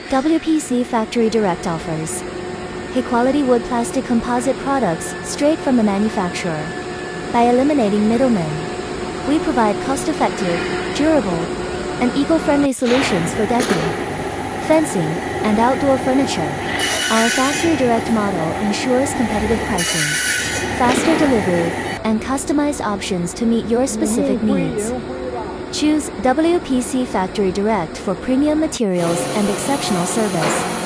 WPC Factory Direct offers high-quality wood plastic composite products straight from the manufacturer. By eliminating middlemen, we provide cost-effective, durable, and eco-friendly solutions for decking, fencing, and outdoor furniture. Our factory direct model ensures competitive pricing, faster delivery, and customized options to meet your specific needs. Choose WPC Factory Direct for premium materials and exceptional service.